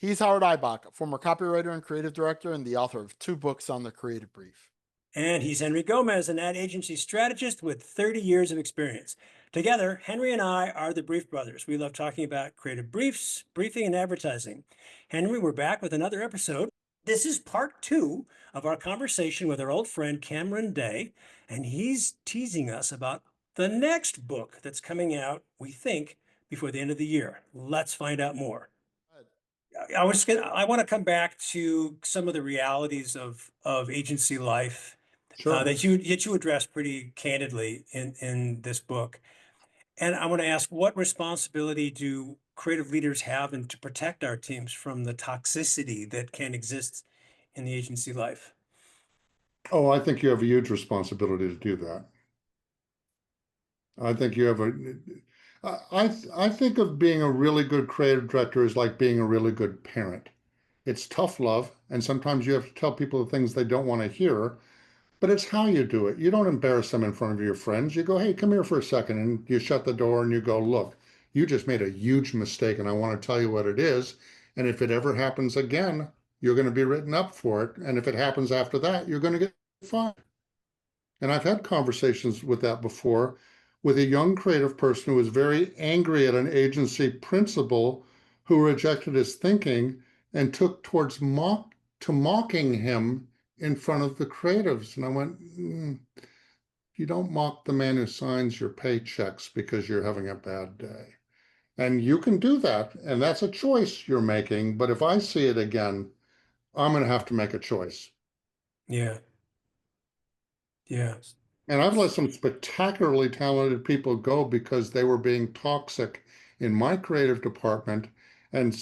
He's Howard Eibach, a former copywriter and creative director and the author of 2 books on the creative brief. And he's Henry Gomez, an ad agency strategist with 30 years of experience. Together, Henry and I are the Brief Brothers. We love talking about creative briefs, briefing, and advertising. Henry, we're back with another episode. This is part 2 of our conversation with our old friend Cameron Day, and he's teasing us about the next book that's coming out, we think, before the end of the year. Let's find out more. I want to come back to some of the realities of agency life Sure. that you address pretty candidly in this book. And I want to ask, what responsibility do creative leaders have to protect our teams from the toxicity that can exist in the agency life? Oh, I think you have a huge responsibility to do that. I think you have I think of being a really good creative director as like being a really good parent. It's tough love, and sometimes you have to tell people the things they don't want to hear, but it's how you do it. You don't embarrass them in front of your friends. You go, hey, come here for a second, and you shut the door and you go, look, you just made a huge mistake, and I want to tell you what it is. And if it ever happens again, you're going to be written up for it. And if it happens after that, you're going to get fined. And I've had conversations with that before with a young creative person who was very angry at an agency principal who rejected his thinking and took towards mocking him in front of the creatives. And I went, you don't mock the man who signs your paychecks because you're having a bad day. And you can do that, and that's a choice you're making. But if I see it again, I'm going to have to make a choice. Yeah. Yeah. And I've let some spectacularly talented people go because they were being toxic in my creative department and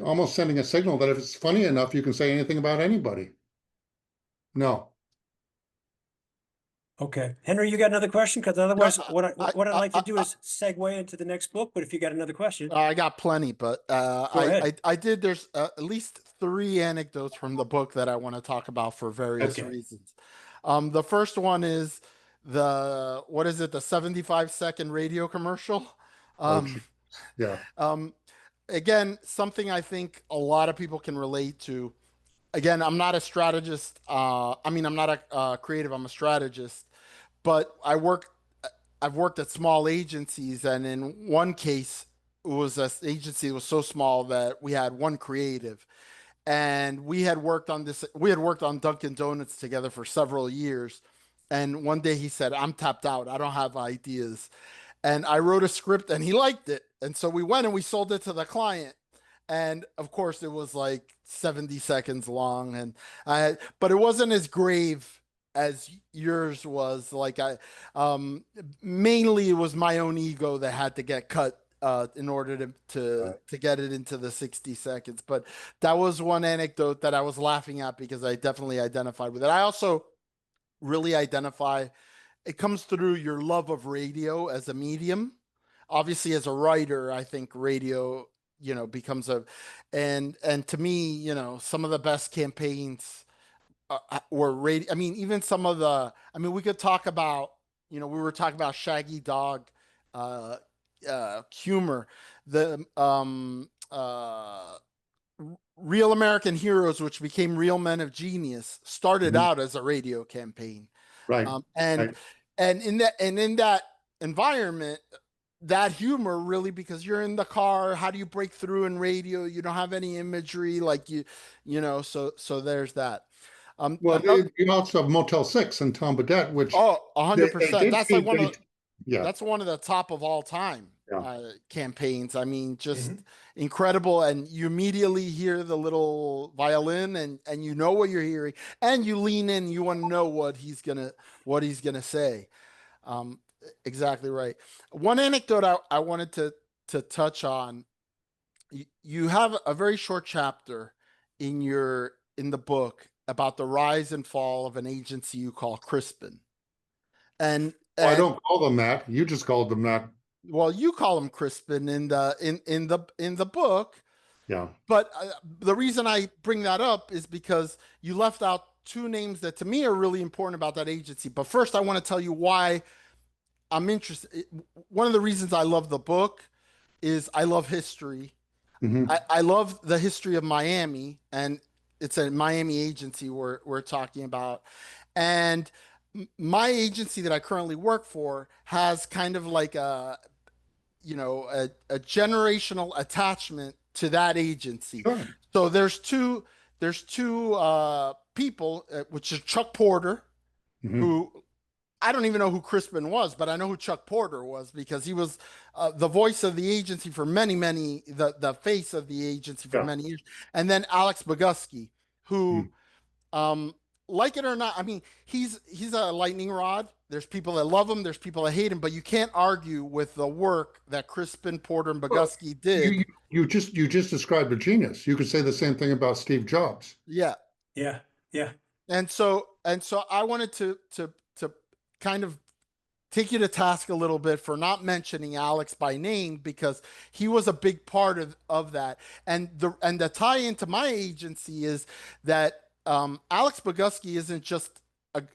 almost sending a signal that if it's funny enough, you can say anything about anybody. No. Okay. Henry, you got another question? Because otherwise, No, what I'd like to do is segue into the next book. But if you got another question, I got plenty, but Go ahead. I did. There's at least 3 anecdotes from the book that I want to talk about for various Okay. reasons. The first one is the 75-second radio commercial. geez. Yeah. Again, something I think a lot of people can relate to. Again, I'm not a strategist. I'm not a creative. I'm a strategist, but I've worked at small agencies, and in one case, it was an agency that was so small that we had one creative, and we had worked on this. We had worked on Dunkin' Donuts together for several years, and one day he said, "I'm tapped out. I don't have ideas," and I wrote a script, and he liked it, and so we went and we sold it to the client. And of course, it was like 70 seconds long, and but it wasn't as grave as yours was. Like mainly it was my own ego that had to get cut in order to get it into the 60 seconds. But that was one anecdote that I was laughing at because I definitely identified with it. I also really identify. It comes through your love of radio as a medium. Obviously, as a writer, I think radio becomes and to me, some of the best campaigns were radio. I mean, even some of we could talk about, we were talking about Shaggy Dog humor, the Real American Heroes, which became Real Men of Genius, started out as a radio campaign. Right. And Right. and in that environment, that humor really, because you're in the car, how do you break through in radio? You don't have any imagery, like so there's that. Well, you also have Motel 6 and Tom Bodette, which 100%. That's like yeah. that's one of the top of all time Yeah. campaigns. I mean, just incredible. And you immediately hear the little violin, and you know what you're hearing, and you lean in, you want to know what he's gonna say. Exactly right. One anecdote I wanted to touch on. You have a very short chapter in the book about the rise and fall of an agency you call Crispin. And I don't call them that. You just called them that. Well, you call them Crispin in the book. Yeah. But the reason I bring that up is because you left out 2 names that to me are really important about that agency. But first, I want to tell you why I'm interested. One of the reasons I love the book is I love history. Mhm. I love the history of Miami, and it's a Miami agency we're talking about. And my agency that I currently work for has kind of like a generational attachment to that agency. Sure. So there's two people, which is Chuck Porter, Mhm. who I don't even know who Crispin was, but I know who Chuck Porter was because he was the voice of the agency for the face of the agency for Yeah. many years. And then Alex Bogusky, who, Mm. um, like it or not, I mean, he's a lightning rod. There's people that love him, there's people that hate him, but you can't argue with the work that Crispin, Porter, and Well, Bogusky you, did. you you just described a genius. You could say the same thing about Steve Jobs. Yeah. Yeah. Yeah. And so I wanted to kind of take you to task a little bit for not mentioning Alex by name because he was a big part of that. And the tie into my agency is that Alex Bogusky isn't just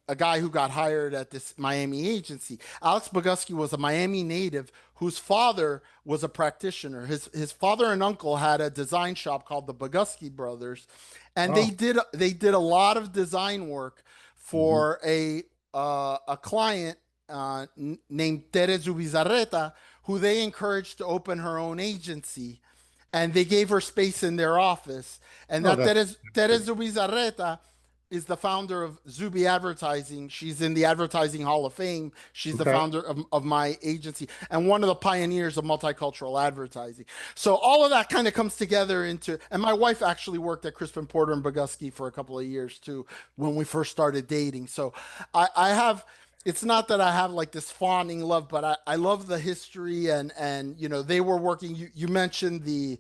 a guy who got hired at this Miami agency. Alex Bogusky was a Miami native whose father was a practitioner. His father and uncle had a design shop called the Bogusky Brothers, and Oh. they did a lot of design work Mhm. for a client named Teresa Bizarreta, who they encouraged to open her own agency. And they gave her space in their office. And Oh, that that's Teresa Bizarreta is the founder of Zuby Advertising. She's in the Advertising Hall of Fame. She's the okay. founder of my agency and one of the pioneers of multicultural advertising. So all of that kind of comes together into, and my wife actually worked at Crispin Porter and Bogusky for a couple of years too when we first started dating. So I have, it's not that I have like this fawning love, but I love the history and they were working. You mentioned the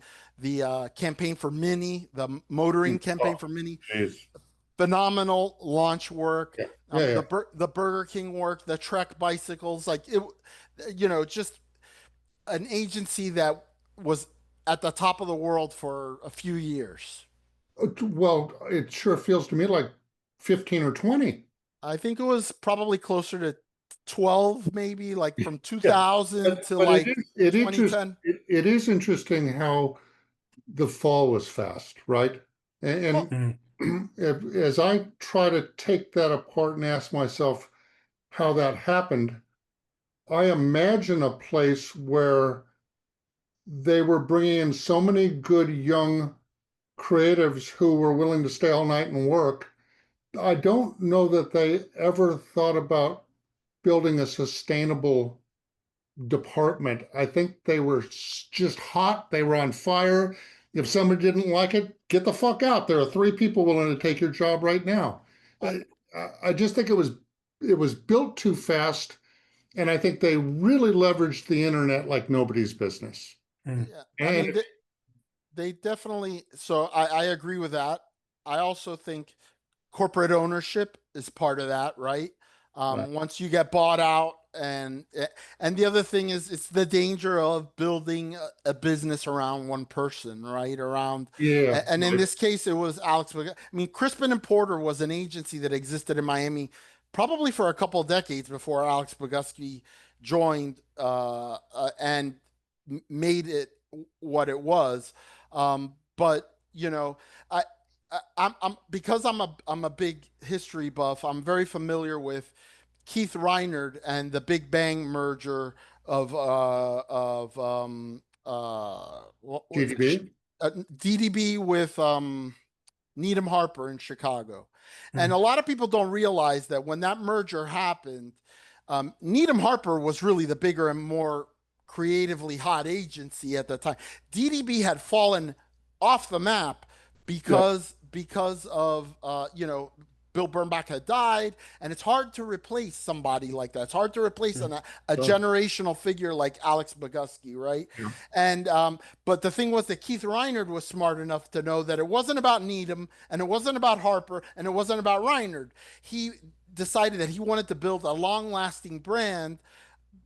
campaign for Mini, the motoring campaign Oh, for Mini, geez. phenomenal launch work. Yeah. Yeah. Yeah. The Burger King work, the Trek bicycles, like it, just an agency that was at the top of the world for a few years. Well, it sure feels to me like 15 or 20. I think it was probably closer to 12, maybe like from Yeah. 2000 to But like 2010. it is interesting how the fall was fast, right? Well, Mm. As I try to take that apart and ask myself how that happened, I imagine a place where they were bringing in so many good young creatives who were willing to stay all night and work. I don't know that they ever thought about building a sustainable department. I think they were just hot. They were on fire. If somebody didn't like it, get the fuck out. There are three people willing to take your job right now. I, Uh, I just think it was built too fast, and I think they really leveraged the internet like nobody's business. Mm. yeah, I And mean, they definitely, so I agree with that. I also think corporate ownership is part of that, right? right. Once you get bought out, and the other thing is it's the danger of building a business around one person, right? Yeah, And in right. this case, it was Alex. I mean, Crispin and Porter was an agency that existed in Miami probably for a couple of decades before Alex Bogusky joined and made it what it was. But I I'm because I'm a big history buff. I'm very familiar with Keith Reinard and the Big Bang merger of what was it? GDB. DDB with Needham Harper in Chicago. And Mm. a lot of people don't realize that when that merger happened, Needham Harper was really the bigger and more creatively hot agency at the time. DDB had fallen off the map Yeah. because of Bill Bernbach had died, and it's hard to replace somebody like that. It's hard to replace Mm. a So, generational figure like Alex Bogusky, right? yeah. And but the thing was that Keith Reinard was smart enough to know that it wasn't about Needham, and it wasn't about Harper, and it wasn't about Reinard. He decided that he wanted to build a long-lasting brand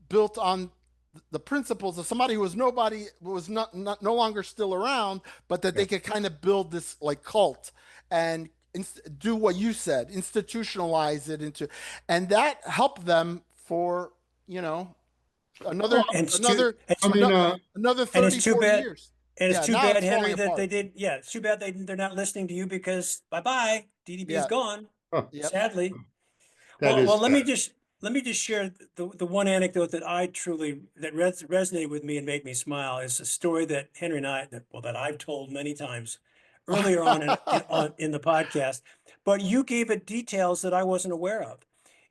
built on the principles of somebody who was nobody was no longer still around, but that Yeah. they could kind of build this like cult and do what you said, institutionalize it into, and that helped them for Well, another And it's too, another I mean, another and it's 30, too 40 bad. years. And it's Yeah, too now bad, it's Henry, falling that apart. they did. Yeah, it's too bad they're not listening to you because bye-bye, DDB is Yeah. gone, Huh, Yep. sadly. that is Let sad. me just share the one anecdote that I truly that resonated with me and made me smile. Is a story that Henry and I that I've told many times earlier on in the podcast, but you gave it details that I wasn't aware of.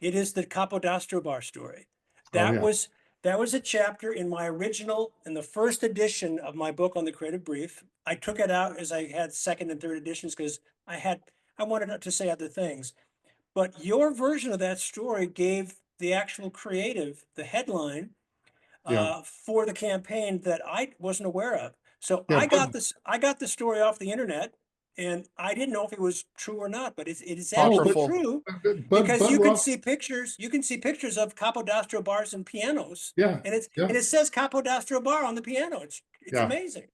It is the Capodastro bar story. Oh, That yeah. was that was a chapter in my original in the first edition of my book on the creative brief. I took it out as I had second and third editions because I wanted to say other things. But your version of that story gave the actual creative, the headline Yeah. for the campaign that I wasn't aware of. So Yeah. I got the story off the internet, and I didn't know if it was true or not, but it is Oh, actually Apocryphal. true because but Rob, you can see pictures of Capodastro bars and pianos, yeah. and Yeah. it says Capodastro bar on the piano. It's Yeah. amazing.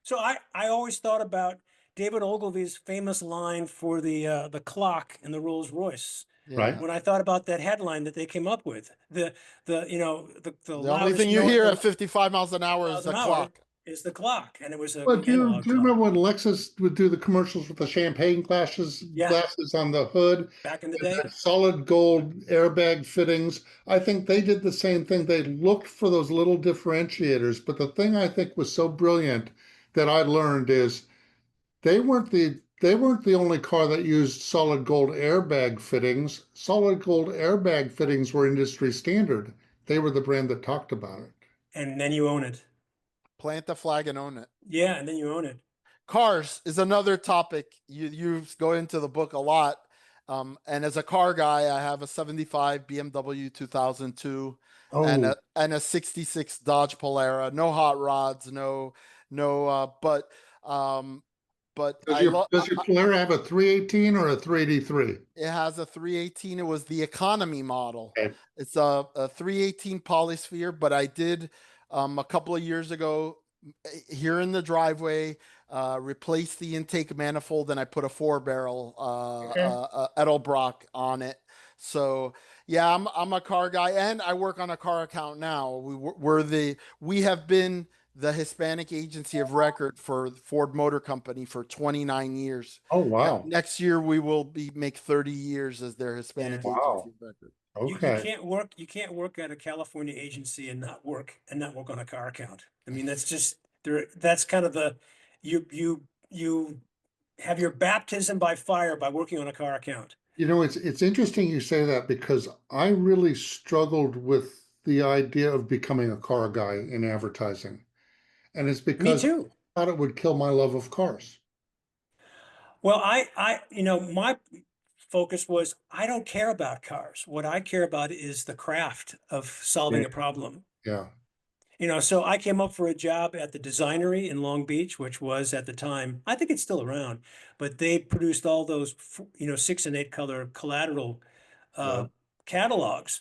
So I always thought about David Ogilvy's famous line for the clock in the Rolls Royce. Yeah. Right. When I thought about that headline that they came up with, the The only thing loudest you note, hear the at 55 miles an hour is miles an the hour clock. is the clock, and it was Well, an analog do you clock. remember when Lexus would do the commercials with the champagne Yeah, glasses on the hood, back in the and day. the solid gold airbag fittings? I think they did the same thing. They looked for those little differentiators. But the thing I think was so brilliant that I learned is they weren't the only car that used solid gold airbag fittings. Solid gold airbag fittings were industry standard. They were the brand that talked about it. And then you own it. Plant the flag and own it. Yeah, and then you own it. Cars is another topic you go into the book a lot. And as a car guy, I have a 75 BMW 2002 Oh, and a 66 Dodge Polara. No hot rods, no um but does your Polara have a 318 or a 383? it has a 318. It was the economy model. Okay. It's a 318 Polysphere, but I did a couple of years ago here in the driveway replace the intake manifold and I put a 4 barrel Okay. Edelbrock on it. So yeah, I'm a car guy and I work on a car account now. We have been the Hispanic agency of record for Ford Motor Company for 29 years. Oh, wow. Next year we will make 30 years as their Yeah. Hispanic agency Wow. of record. Okay. You can't work at a California agency and not work on a car account. I mean, that's just there. That's kind of the you have your baptism by fire by working on a car account. It's interesting you say that because I really struggled with the idea of becoming a car guy in advertising. And it's Me because too. I thought it would kill my love of cars. Well, my focus was I don't care about cars. What I care about is the craft of Yeah. solving a problem. Yeah. So I came up for a job at the Designery in Long Beach, which was at the time, I think it's still around, but they produced all those, 6 and 8 color collateral Yeah. uh, catalogs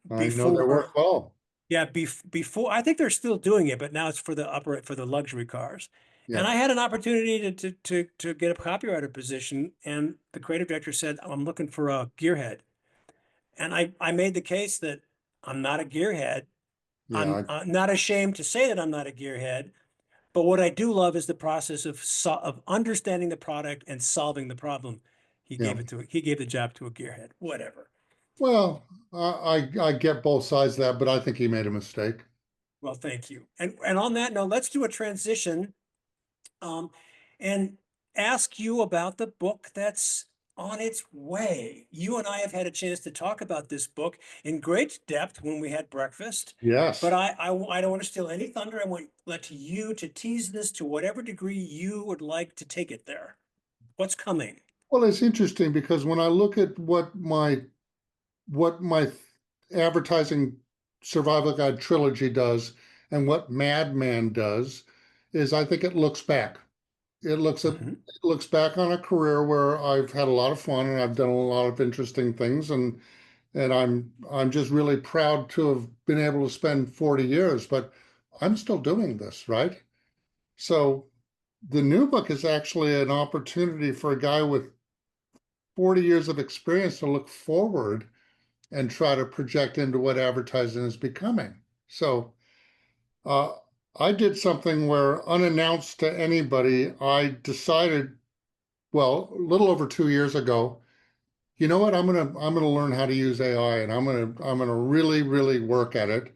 I know they before, work well. yeah, before, I think they're still doing it, but now it's for the luxury cars. And Yeah. I had an opportunity to get a copywriter position, and the creative director said, I'm looking for a gearhead. And I made the case that I'm not a gearhead. Yeah. I'm not ashamed to say that I'm not a gearhead, but what I do love is the process of understanding the product and solving the problem. Yeah. He gave the job to a gearhead, whatever. Well, I get both sides of that, but I think he made a mistake. Well, thank you. And on that note, let's do a transition um, and ask you about the book that's on its way. You and I have had a chance to talk about this book in great depth when we had breakfast, but Yes. I don't want to steal any thunder. I want let you to tease this to whatever degree you would like to take it there. What's coming? Well, it's interesting because when I look at what my advertising survival guide trilogy does and what Madman does is I think it looks back. Mhm. It looks back on a career where I've had a lot of fun and I've done a lot of interesting things and I'm just really proud to have been able to spend 40 years, but I'm still doing this, right? So the new book is actually an opportunity for a guy with 40 years of experience to look forward and try to project into what advertising is becoming. So uh, I did something where, unannounced to anybody, I decided, well, a little over 2 years ago, you know what? I'm gonna learn how to use AI, and I'm gonna really work at it.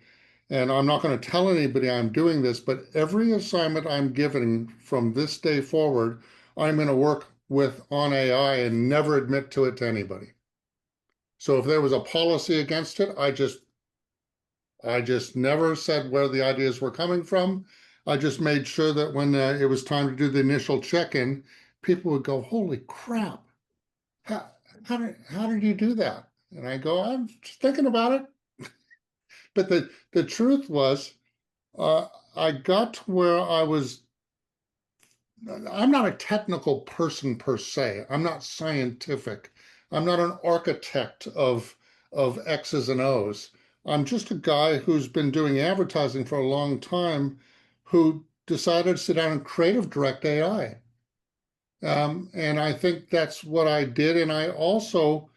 And I'm not going to tell anybody I'm doing this, but every assignment I'm given from this day forward, I'm going to work with on AI and never admit to it to anybody. So if there was a policy against it, I just never said where the ideas were coming from. I just made sure that when it was time to do the initial check-in, people would go, "Holy crap! How, how did you do that?" And I go, "I'm just thinking about it." But the truth was, uh, I got to where I'm not a technical person per se. I'm not scientific. I'm not an architect of X's and O's. I'm just a guy who's been doing advertising for a long time, who decided to sit down and creative direct AI. And I think that's what I did. And I also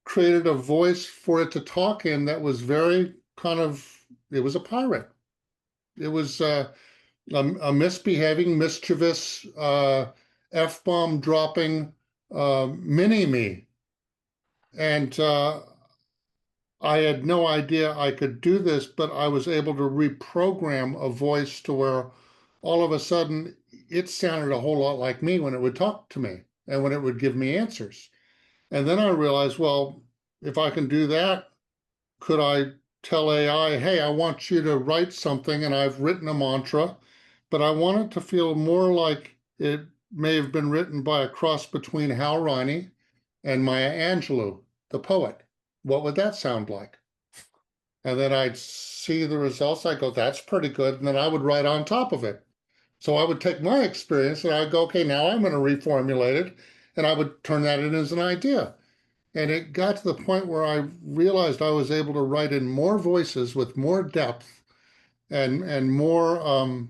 created a voice for it to talk in that was very it was a pirate. It was a misbehaving, mischievous, F-bomb dropping mini-me. And I had no idea I could do this, but I was able to reprogram a voice to where all of a sudden it sounded a whole lot like me when it would talk to me and when it would give me answers. And then I realized, well, if I can do that, could I tell AI, hey, I want you to write something, and I've written a mantra, but I want it to feel more like it may have been written by a cross between Hal Riney and Maya Angelou, the poet. What would that sound like? And then I'd see the results. I go, that's pretty good. And then I would write on top of it. So I would take my experience and I'd go, okay, now I'm going to reformulate it. And I would turn that in as an idea. And it got to the point where I realized I was able to write in more voices with more depth and more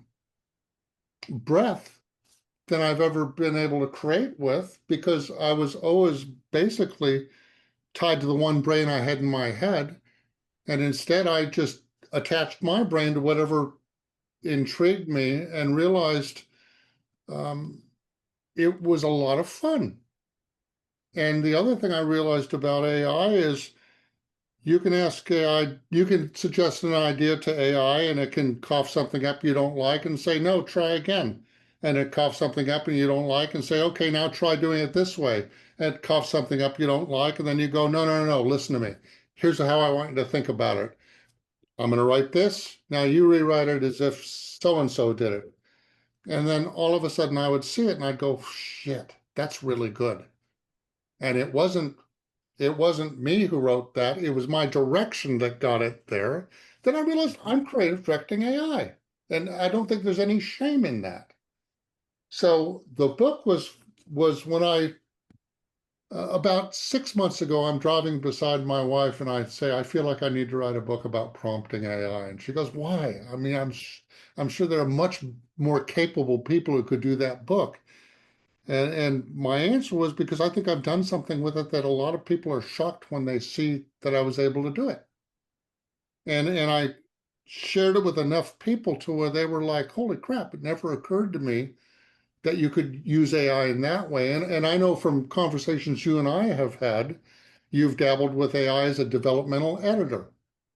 breadth than I've ever been able to create with, because I was always basically tied to the one brain I had in my head. And instead, I just attached my brain to whatever intrigued me and realized um, it was a lot of fun. And the other thing I realized about AI is, you can ask AI, you can suggest an idea to AI and it can cough something up you don't like and say, no, try again. And it coughs something up and you don't like and say, okay, now try doing it this way. And it coughs something up you don't like. And then you go, no, listen to me. Here's how I want you to think about it. I'm going to write this. Now you rewrite it as if so-and-so did it. And then all of a sudden I would see it and I'd go, shit, that's really good. And it wasn't me who wrote that. It was my direction that got it there. Then I realized I'm creative directing AI. And I don't think there's any shame in that. So the book was when about 6 months ago, I'm driving beside my wife and I say, I feel like I need to write a book about prompting AI. And she goes, why? I mean, I'm sure there are much more capable people who could do that book. And my answer was, because I think I've done something with it that a lot of people are shocked when they see that I was able to do it. And I shared it with enough people to where they were like, holy crap, it never occurred to me that you could use AI in that way. And I know from conversations you and I have had, you've dabbled with AI as a developmental editor,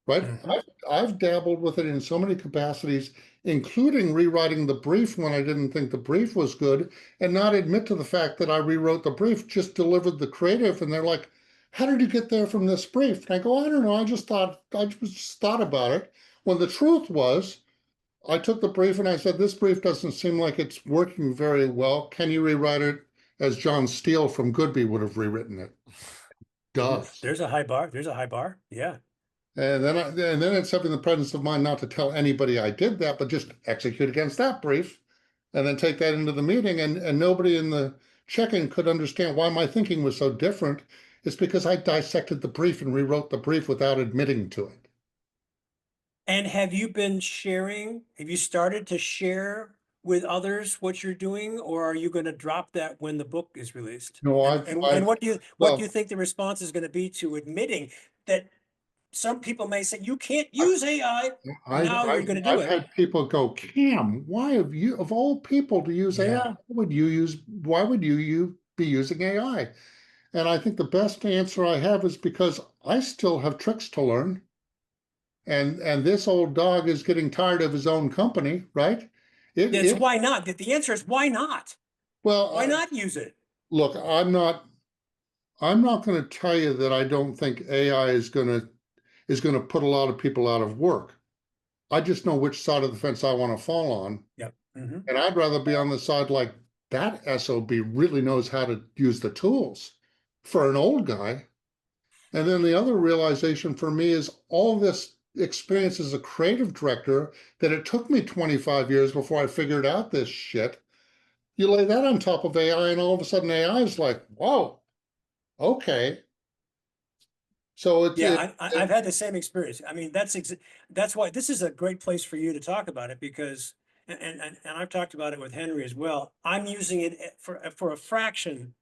right? Mhm. I've dabbled with it in so many capacities, including rewriting the brief when I didn't think the brief was good, and not admit to the fact that I rewrote the brief, just delivered the creative. And they're like, how did you get there from this brief? And I go, I don't know. I just thought about it. When the truth was, I took the brief and I said, this brief doesn't seem like it's working very well. Can you rewrite it as John Steele from Goodby would have rewritten it? Does. There's a high bar. There's a high bar. Yeah. And then it's having the presence of mind not to tell anybody I did that, but just execute against that brief and then take that into the meeting. And nobody in the check-in could understand why my thinking was so different. It's because I dissected the brief and rewrote the brief without admitting to it. And have you started to share with others what you're doing, or are you going to drop that when the book is released? No, And I've what do you well, think the response is going to be to admitting that some people may say you can't use AI. I've, Now you're I've, going to do I've it. had people go, Cam, why have you, of all people to use AI, Yeah. why would you be using AI? And I think the best answer I have is because I still have tricks to learn. And this old dog is getting tired of his own company, right? It's It why not? The answer is why not? well, Why not use it? look, I'm not going to tell you that I don't think AI is going to put a lot of people out of work. I just know which side of the fence I want to fall on. Yep. Mm-hmm. And I'd rather be on the side like that SOB really knows how to use the tools for an old guy. And then the other realization for me is all this experience as a creative director that it took me 25 years before I figured out this shit. You lay that on top of AI, and all of a sudden AI is like, whoa, okay. So Yeah, I've had the same experience. I mean, that's why this is a great place for you to talk about it because, and I've talked about it with Henry as well. I'm using it for a fraction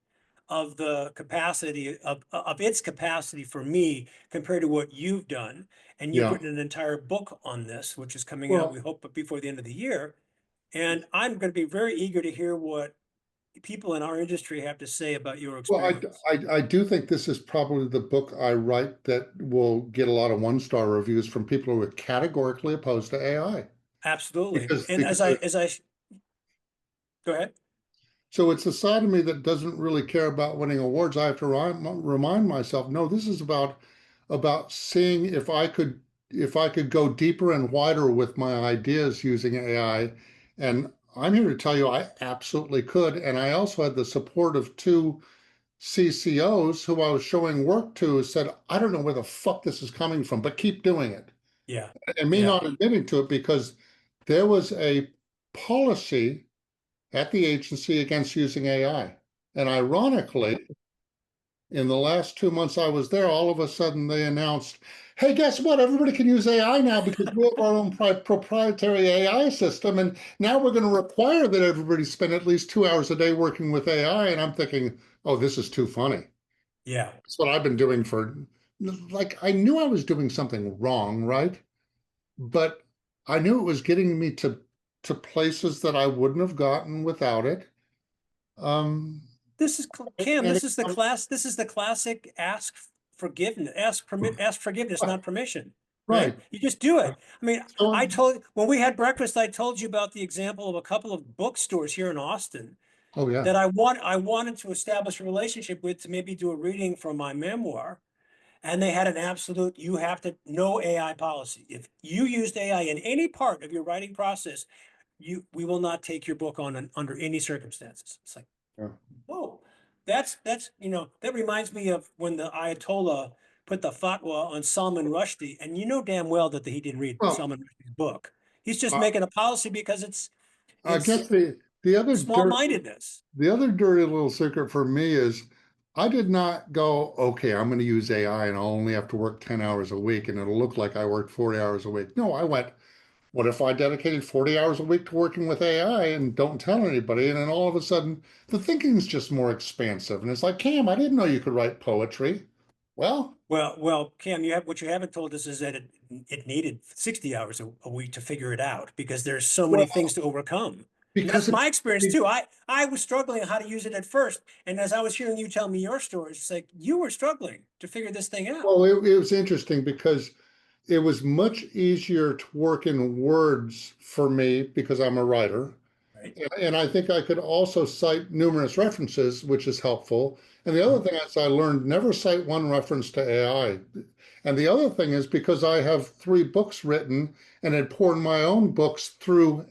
of the capacity of its capacity for me compared to what you've done. And you've yeah. written an entire book on this, which is coming out, we Well, hope, before the end of the year. And I'm going to be very eager to hear what people in our industry have to say about your Well, experience. I do think this is probably the book I write that will get a lot of one-star reviews from people who are categorically opposed to AI. Absolutely. Because And because go ahead. so it's a side of me that doesn't really care about winning awards. I have to remind myself, no, this is about seeing if I could go deeper and wider with my ideas using AI. And I'm here to tell you I absolutely could. And I also had the support of two CCOs who I was showing work to who said, I don't know where the fuck this is coming from, but keep doing it. Yeah. And me Yeah. not admitting to it because there was a policy at the agency against using AI. And ironically, in the last 2 months I was there, all of a sudden they announced, hey, guess what? Everybody can use AI now because we have our own proprietary AI system. And now we're going to require that everybody spend at least 2 hours a day working with AI. And I'm thinking, oh, this is too funny. Yeah. That's what I've been doing for, like, I knew I was doing something wrong, right? But I knew it was getting me to places that I wouldn't have gotten without it. Um, This is Cam, and this is the classic ask forgiveness, not permission, right? right. You just do it. I mean, So, when we had breakfast, I told you about the example of a couple of bookstores here in Austin oh yeah. that I wanted to establish a relationship with to maybe do a reading for my memoir. And they had an absolute, you have to no AI policy. If you used AI in any part of your writing process, we will not take your book on under any circumstances. It's like, Yeah. whoa, that reminds me of when the Ayatollah put the fatwa on Salman Rushdie, and you know damn well that he didn't read Well, Salman Rushdie's book. He's just I, making a policy because I it's guess the other small-mindedness. the other dirty little secret for me is I did not go, okay, I'm going to use AI and I'll only have to work 10 hours a week and it'll look like I worked 40 hours a week. No, I went, what if I dedicated 40 hours a week to working with AI and don't tell anybody? And then all of a sudden, the thinking's just more expansive. And it's like, Cam, I didn't know you could write poetry. Well, Well, Cam, what you haven't told us is that it needed 60 hours a week to figure it out because there's so many things well, to overcome. And because that's it, my experience too. I was struggling how to use it at first. And as I was hearing you tell me your stories, it's like you were struggling to figure this thing out. well, it was interesting because it was much easier to work in words for me because I'm a writer. Right. And I think I could also cite numerous references, which is helpful. And the other thing is I learned never cite one reference to AI. And the other thing is because I have 3 books written and had poured my own books through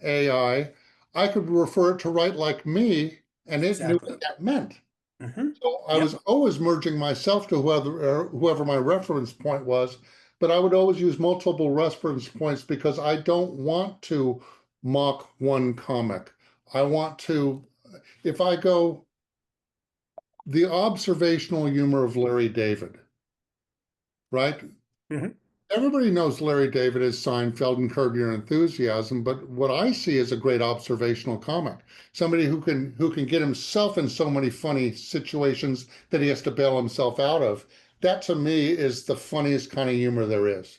I could refer it to Write Like Me, and it knew Exactly. what that meant. Mm-hmm. So I was Yep. always merging myself to whoever my reference point was, but I would always use multiple reference points because I don't want to mock one comic. I want to, if I go, the observational humor of Larry David, right? Mm-hmm. Everybody knows Larry David as Seinfeld and Curb Your Enthusiasm, but what I see is a great observational comic. Somebody who can get himself in so many funny situations that he has to bail himself out of. that to me is the funniest kind of humor there is.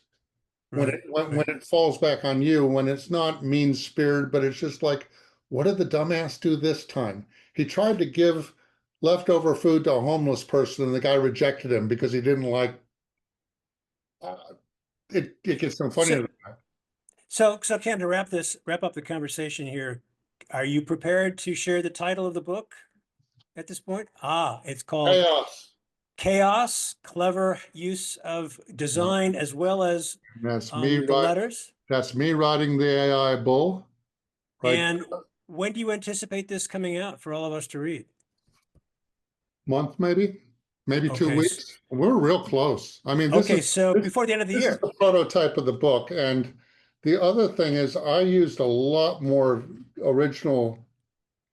When Right. it when it falls back on you, when it's not mean spirited, but it's just like, what did the dumbass do this time? He tried to give leftover food to a homeless person, and the guy rejected him because he didn't like. It gets so funny. So, so Ken, to wrap up the conversation here, are you prepared to share the title of the book at this point? It's called Chaos. ChAIos, Clever Use of Design as well as That's me, the right? letters. That's me riding the AI bull. Right. And when do you anticipate this coming out for all of us to read? Month, maybe 2 Okay. weeks. We're real close. I mean, Okay, so before the end of the this is year. the prototype of the book. And the other thing is I used a lot more original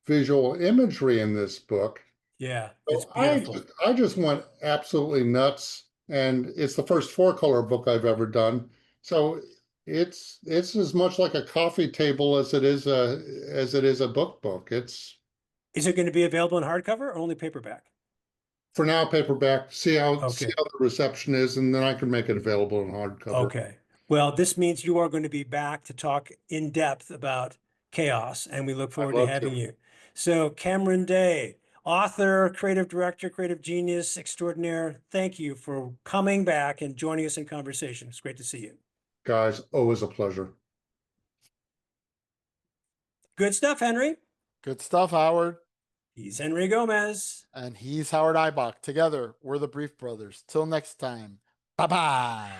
visual imagery in this book. Yeah, it's So beautiful. I just went absolutely nuts. And it's the first 4-color book I've ever done. So it's as much like a coffee table as it is a book. It's Is it going to be available in hardcover or only paperback? for now paperback. See how Okay. the reception is, and then I can make it available in hardcover. Okay. Well, this means you are going to be back to talk in depth about ChAIos, and we look forward to having you. So, Cameron Day, author, creative director, creative genius extraordinaire, thank you for coming back and joining us in conversation. It's great to see you. Guys, always a pleasure. Good stuff, Henry. Good stuff, Howard. He's Henry Gomez. And he's Howard Eibach. Together, we're the Brief Brothers. Till next time. Bye-bye.